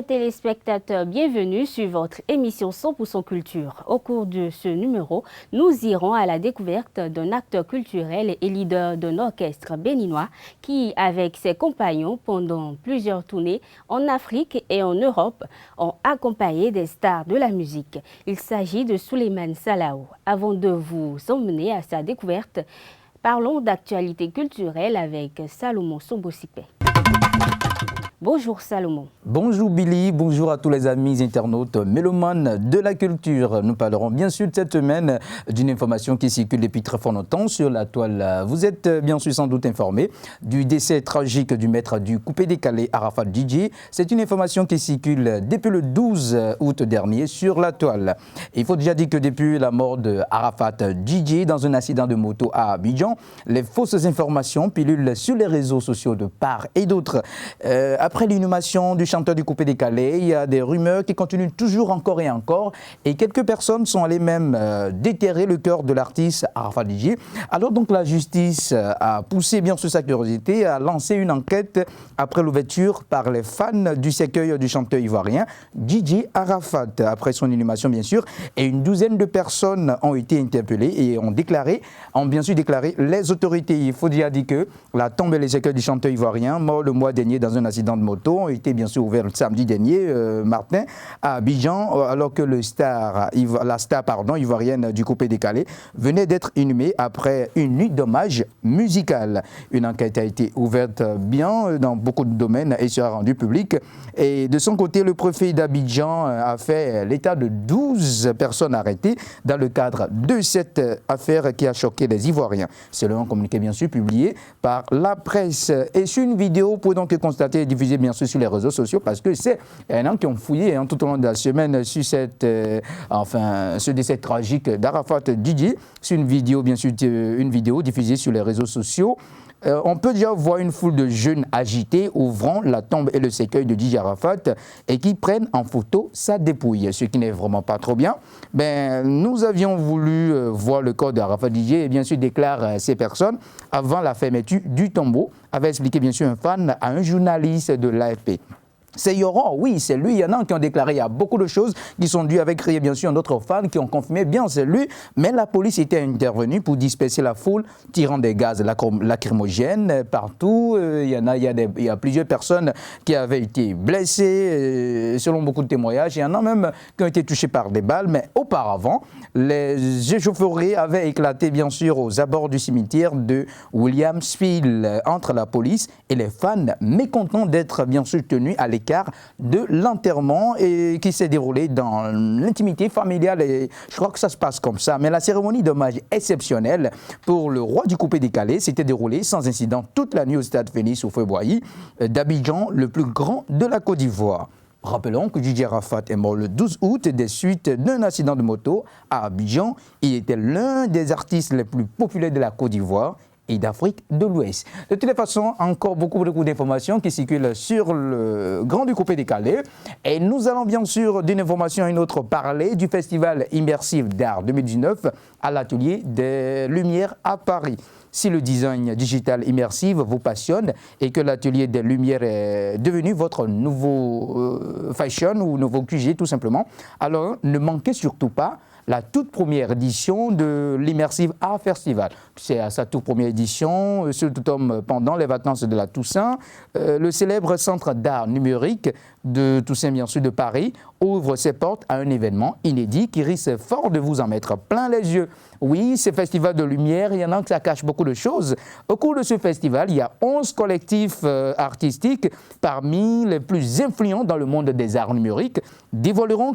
téléspectateurs, bienvenue sur votre émission 100% Culture. Au cours de ce numéro, nous irons à la découverte d'un acteur culturel et leader d'un orchestre béninois qui, avec ses compagnons pendant plusieurs tournées en Afrique et en Europe, ont accompagné des stars de la musique. Il s'agit de Souleymane Salaho. Avant de vous emmener à sa découverte, parlons d'actualité culturelle avec Salomon Sombosipé. Bonjour Salomon. Bonjour Billy, bonjour à tous les amis internautes mélomanes de la culture. Nous parlerons bien sûr cette semaine d'une information qui circule depuis très fort longtemps sur la toile. Vous êtes bien sûr sans doute informés du décès tragique du maître du coupé-décalé Arafat DJ. C'est une information qui circule depuis le 12 août dernier sur la toile. Il faut déjà dire que depuis la mort de Arafat DJ dans un accident de moto à Abidjan, les fausses informations pilulent sur les réseaux sociaux de part et d'autre. Après l'inhumation du chanteur du coupé-décalé, il y a des rumeurs qui continuent toujours encore et encore. Et quelques personnes sont allées même déterrer le cœur de l'artiste Arafat DJ. Alors donc la justice a poussé bien sûr sa curiosité, a lancé une enquête après l'ouverture par les fans du cercueil du chanteur ivoirien DJ Arafat. Après son inhumation bien sûr, et une douzaine de personnes ont été interpellées et ont bien sûr déclaré les autorités. Il faut dire que la tombe et les cercueils du chanteur ivoirien, mort le mois dernier dans un accident de moto, ont été bien sûr ouverts le samedi dernier, Martin, à Abidjan, alors que la star ivoirienne du coupé-décalé venait d'être inhumée après une nuit d'hommage musical. Une enquête a été ouverte bien dans beaucoup de domaines et sera rendue publique. Et de son côté, le préfet d'Abidjan a fait l'état de 12 personnes arrêtées dans le cadre de cette affaire qui a choqué les Ivoiriens. C'est un communiqué bien sûr publié par la presse. Et sur une vidéo, vous pouvez donc constater et diffusée bien sûr sur les réseaux sociaux parce que c'est un an qui ont fouillé tout au long de la semaine sur ce décès tragique d'Arafat DJ. C'est une vidéo bien sûr, une vidéo diffusée sur les réseaux sociaux. On peut déjà voir une foule de jeunes agités ouvrant la tombe et le cercueil de DJ Arafat et qui prennent en photo sa dépouille, ce qui n'est vraiment pas trop bien. Nous avions voulu voir le corps d'Arafat DJ et bien sûr déclare ces personnes avant la fermeture du tombeau, avait expliqué bien sûr un fan à un journaliste de l'AFP. C'est Yoron, oui, c'est lui. Il y en a qui ont déclaré, il y a beaucoup de choses qui sont dues avec bien sûr d'autres fans qui ont confirmé, bien c'est lui. Mais la police était intervenue pour disperser la foule, tirant des gaz lacrymogènes partout. Il y a plusieurs personnes qui avaient été blessées, selon beaucoup de témoignages. Il y en a même qui ont été touchés par des balles. Mais auparavant, les échauffourées avaient éclaté, bien sûr, aux abords du cimetière de Williamsville, entre la police et les fans mécontents d'être, bien sûr, tenus à l'écart de l'enterrement et qui s'est déroulé dans l'intimité familiale. Et je crois que ça se passe comme ça. Mais la cérémonie d'hommage exceptionnelle pour le roi du coupé-décalé s'était déroulée sans incident toute la nuit au stade Félix Houphouët-Boigny d'Abidjan, le plus grand de la Côte d'Ivoire. Rappelons que DJ Arafat est mort le 12 août des suites d'un accident de moto à Abidjan. Il était l'un des artistes les plus populaires de la Côte d'Ivoire et d'Afrique de l'Ouest. De toutes les façons, encore beaucoup d'informations qui circulent sur le Grand du coupé-décalé. Et nous allons bien sûr d'une information à une autre parler du festival immersif d'art 2019 à l'atelier des Lumières à Paris. Si le design digital immersif vous passionne et que l'atelier des Lumières est devenu votre nouveau fashion ou nouveau QG tout simplement, alors ne manquez surtout pas la toute première édition de l'Immersive Art Festival. C'est à sa toute première édition, surtout pendant les vacances de la Toussaint. Le célèbre centre d'art numérique de Toussaint, bien sûr, de Paris, ouvre ses portes à un événement inédit qui risque fort de vous en mettre plein les yeux. Oui, ce festival de lumière, il y en a que ça cache beaucoup de choses. Au cours de ce festival, il y a 11 collectifs artistiques parmi les plus influents dans le monde des arts numériques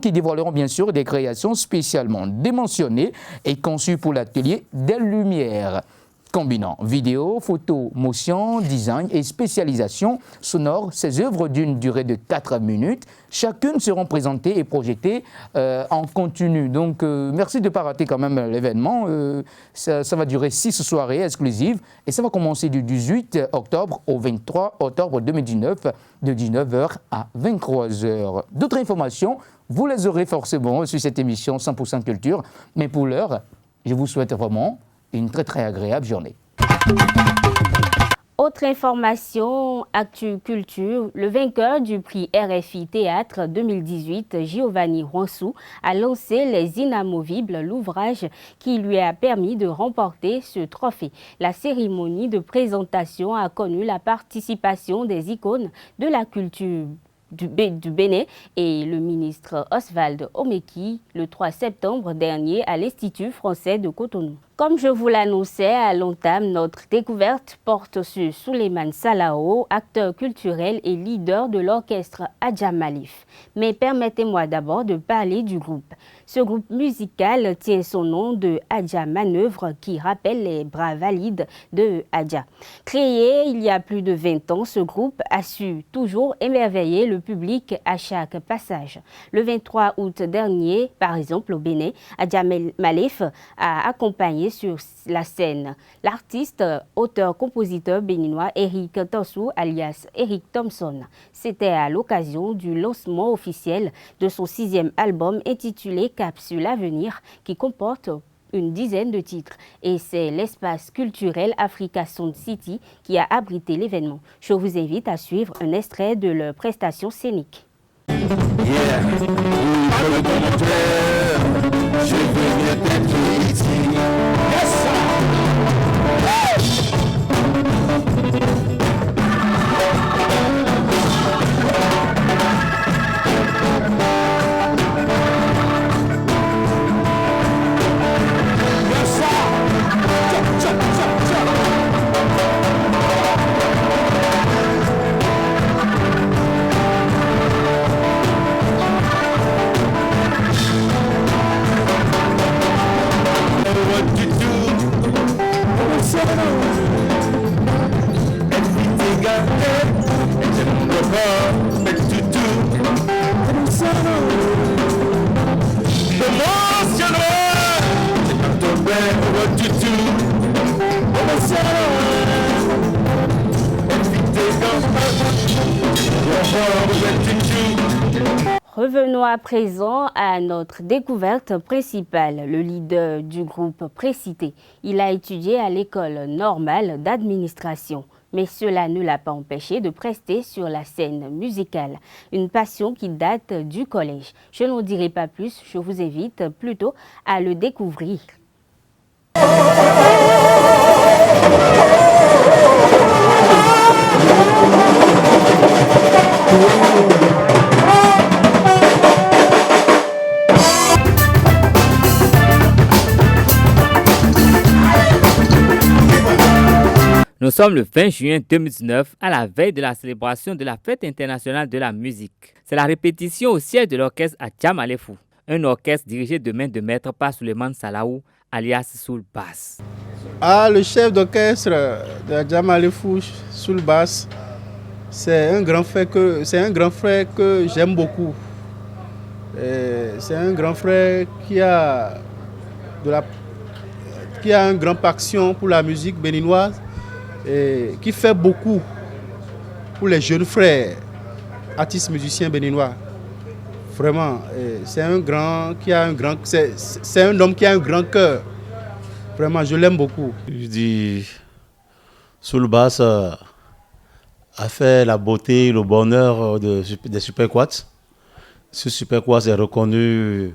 qui dévoileront bien sûr des créations spécialement dimensionnées et conçues pour l'atelier des Lumières. Combinant vidéo, photo, motion, design et spécialisation sonore, ces œuvres d'une durée de 4 minutes, chacune seront présentées et projetées en continu. Donc, merci de ne pas rater quand même l'événement. Ça va durer 6 soirées exclusives et ça va commencer du 18 octobre au 23 octobre 2019, de 19h à 23h. D'autres informations, vous les aurez forcément sur cette émission 100% Culture. Mais pour l'heure, je vous souhaite vraiment une très très agréable journée. Autre information, Actu Culture, le vainqueur du prix RFI Théâtre 2018, Giovanni Ronsou, a lancé Les Inamovibles, l'ouvrage qui lui a permis de remporter ce trophée. La cérémonie de présentation a connu la participation des icônes de la culture du Bénin et le ministre Oswald Omeki le 3 septembre dernier à l'Institut français de Cotonou. Comme je vous l'annonçais à l'entame, notre découverte porte sur Souleymane Salao, acteur culturel et leader de l'orchestre Adja Malif. Mais permettez-moi d'abord de parler du groupe. Ce groupe musical tient son nom de Adja Manœuvre qui rappelle les bras valides de Adja. Créé il y a plus de 20 ans, ce groupe a su toujours émerveiller le public à chaque passage. Le 23 août dernier, par exemple au Bénin, Adja Malif a accompagné sur la scène l'artiste, auteur-compositeur béninois Eric Tansou alias Eric Thompson. C'était à l'occasion du lancement officiel de son 6e album intitulé Cap sur l'avenir qui comporte une dizaine de titres. Et c'est l'espace culturel Africa Sound City qui a abrité l'événement. Je vous invite à suivre un extrait de leur prestation scénique. Revenons à présent à notre découverte principale, le leader du groupe précité. Il a étudié à l'école normale d'administration, mais cela ne l'a pas empêché de prester sur la scène musicale, une passion qui date du collège. Je n'en dirai pas plus, je vous invite plutôt à le découvrir. Nous sommes le 20 juin 2019 à la veille de la célébration de la Fête internationale de la musique. C'est la répétition au siège de l'orchestre Adja Malif, un orchestre dirigé de main de maître par Souleymane Salao, alias Soul Bass. Le chef d'orchestre de Adja Malif, Soul Bass, c'est un grand frère que j'aime beaucoup. C'est un grand frère qui a une grande passion pour la musique béninoise et qui fait beaucoup pour les jeunes frères artistes musiciens béninois. Vraiment, c'est un homme qui a un grand cœur. Vraiment, je l'aime beaucoup. Je dis, Soul Bass a fait la beauté, le bonheur des Super Quartz. Ce Super Quartz est reconnu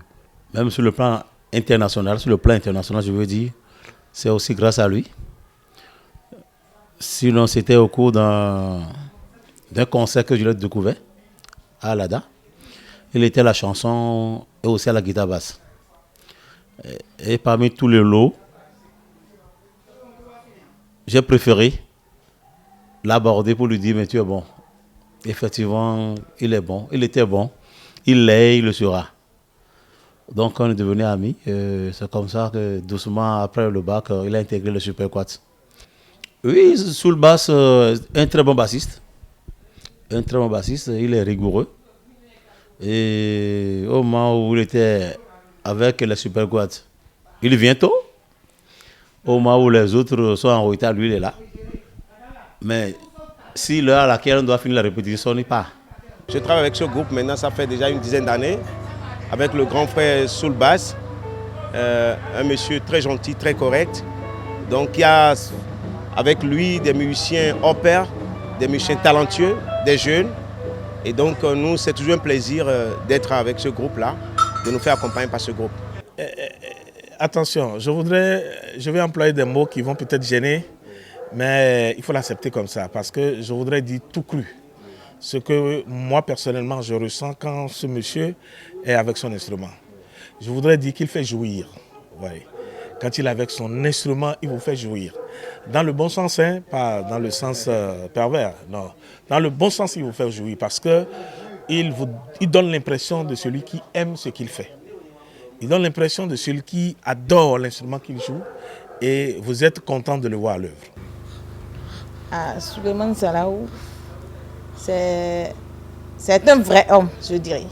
même sur le plan international, je veux dire. C'est aussi grâce à lui. Sinon, c'était au cours d'un concert que je l'ai découvert à Alada. Il était à la chanson et aussi à la guitare basse. Et parmi tous les lots, j'ai préféré l'aborder pour lui dire, mais tu es bon. Effectivement, il est bon, il était bon, il l'est, il le sera. Donc on est devenus amis. C'est comme ça que doucement, après le bac, il a intégré le Super Quartz. Oui, Soul Bass, un très bon bassiste. Un très bon bassiste, il est rigoureux. Et au moment où il était avec les Super Quartz, il vient tôt. Au moment où les autres sont en retard, lui il est là. Mais si l'heure à laquelle on doit finir la répétition n'est pas. Je travaille avec ce groupe maintenant, ça fait déjà une dizaine d'années, avec le grand frère Soul Bass, un monsieur très gentil, très correct, donc qui a avec lui des musiciens hors pair, des musiciens talentueux, des jeunes. Et donc nous, c'est toujours un plaisir d'être avec ce groupe-là, de nous faire accompagner par ce groupe. Attention, je vais employer des mots qui vont peut-être gêner, mais il faut l'accepter comme ça, parce que je voudrais dire tout cru. Ce que moi, personnellement, je ressens quand ce monsieur est avec son instrument. Je voudrais dire qu'il fait jouir. Ouais. Quand il est avec son instrument, il vous fait jouir. Dans le bon sens, hein, pas dans le sens pervers, non. Dans le bon sens, il vous fait jouir, parce qu'il donne l'impression de celui qui aime ce qu'il fait. Il donne l'impression de celui qui adore l'instrument qu'il joue, et vous êtes content de le voir à l'œuvre. Souleymane Salaou, c'est un vrai homme, je dirais.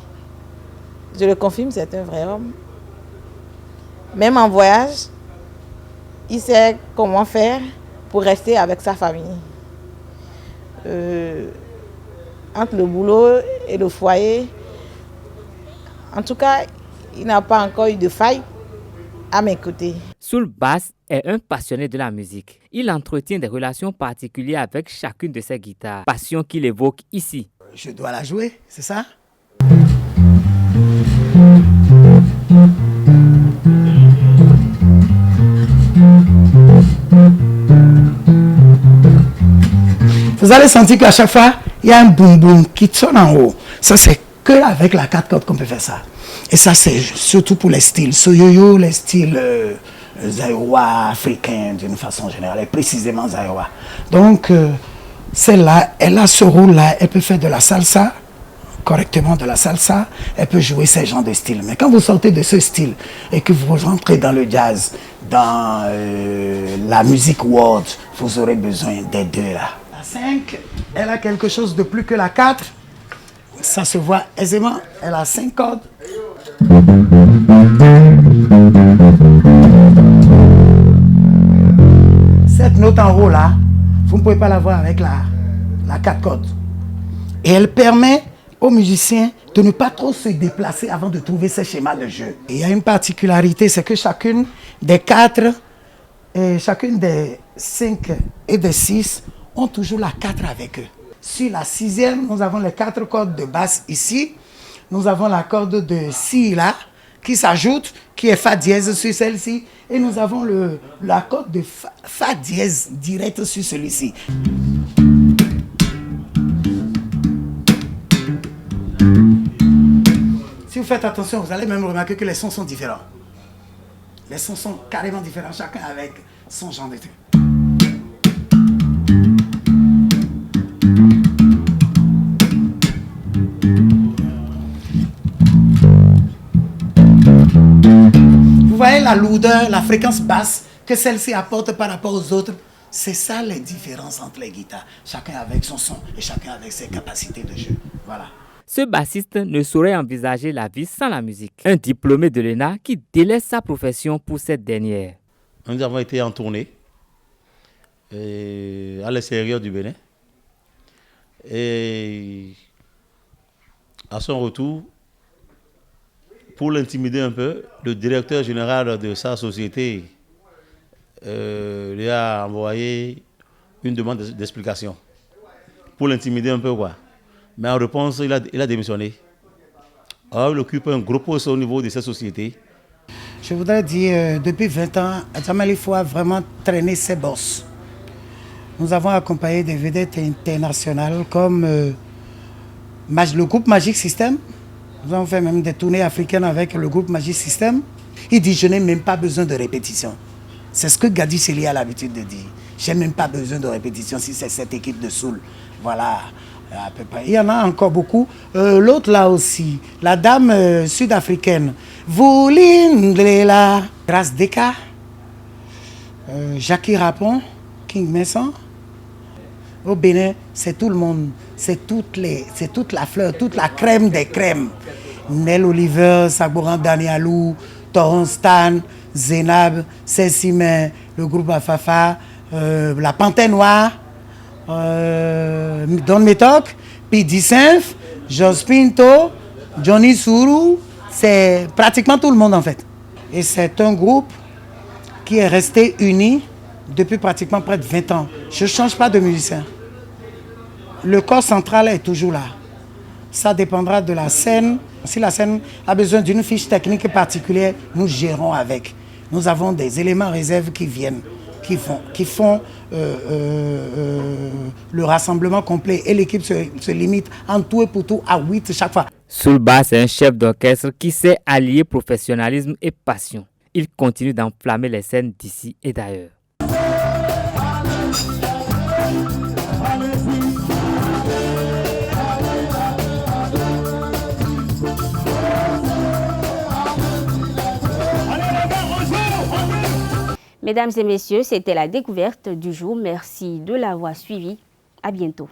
Je le confirme, c'est un vrai homme. Même en voyage, il sait comment faire pour rester avec sa famille. Entre le boulot et le foyer, en tout cas, il n'a pas encore eu de faille à mes côtés. Soul Bass est un passionné de la musique. Il entretient des relations particulières avec chacune de ses guitares, passion qu'il évoque ici. Je dois la jouer, c'est ça? Vous allez sentir qu'à chaque fois, il y a un boum boum qui sonne en haut. Ça, c'est que avec la 4 cordes qu'on peut faire ça. Et ça, c'est surtout pour les styles Soyoyo, les styles zaïrois, africains d'une façon générale, et précisément zaïrois. Donc, celle-là, elle a ce rôle-là, elle peut faire de la salsa, correctement de la salsa, elle peut jouer ces genres de styles. Mais quand vous sortez de ce style et que vous rentrez dans le jazz, dans la musique world, vous aurez besoin des deux là. La 5, elle a quelque chose de plus que la 4. Ça se voit aisément, elle a 5 cordes. Cette note en haut là, vous ne pouvez pas la voir avec la 4 cordes. Et elle permet aux musiciens de ne pas trop se déplacer avant de trouver ces schémas de jeu. Et il y a une particularité, c'est que chacune des 4 et chacune des 5 et des 6 ont toujours la 4 avec eux. Sur la 6e, nous avons les 4 cordes de basse ici. Nous avons la corde de Si là, qui s'ajoute, qui est Fa dièse sur celle-ci. Et nous avons la corde de Fa dièse direct sur celui-ci. Si vous faites attention, vous allez même remarquer que les sons sont différents. Les sons sont carrément différents, chacun avec son genre de truc. Vous voyez la lourdeur, la fréquence basse que celle-ci apporte par rapport aux autres. C'est ça les différences entre les guitares. Chacun avec son son et chacun avec ses capacités de jeu. Voilà. Ce bassiste ne saurait envisager la vie sans la musique. Un diplômé de l'ENA qui délaisse sa profession pour cette dernière. Nous avons été en tournée à l'extérieur du Bénin. Et à son retour, pour l'intimider un peu, le directeur général de sa société lui a envoyé une demande d'explication. Pour l'intimider un peu, quoi. Mais en réponse, il a démissionné. Alors, il occupe un gros poste au niveau de cette société. Je voudrais dire, depuis 20 ans, Adjama Alifou a vraiment traîné ses boss. Nous avons accompagné des vedettes internationales comme le groupe Magic System. Nous avons fait même des tournées africaines avec le groupe Magic System. Il dit, je n'ai même pas besoin de répétition. C'est ce que Gadi Seli a l'habitude de dire. Je n'ai même pas besoin de répétition si c'est cette équipe de soul. Voilà, à peu près. Il y en a encore beaucoup. L'autre là aussi, la dame sud-africaine, Voulindlela, Grâce Deka, Jackie Rapon, King Mason. Au Bénin, c'est tout le monde. C'est toute la fleur, toute la crème des crèmes. Nel Oliver, Sagboran Danialou, Torrance Stan, Zénab, Cessimen, le groupe Afafa, la Panthère Noire, Don Metok, Pidi Senf, Jos Pinto, Johnny Sourou. C'est pratiquement tout le monde en fait. Et c'est un groupe qui est resté uni depuis pratiquement près de 20 ans. Je ne change pas de musicien. Le corps central est toujours là. Ça dépendra de la scène. Si la scène a besoin d'une fiche technique particulière, nous gérons avec. Nous avons des éléments réserves qui viennent, qui font le rassemblement complet. Et l'équipe se limite en tout et pour tout à 8 chaque fois. Soulba, c'est un chef d'orchestre qui sait allier professionnalisme et passion. Il continue d'enflammer les scènes d'ici et d'ailleurs. Mesdames et messieurs, c'était la découverte du jour. Merci de l'avoir suivi. À bientôt.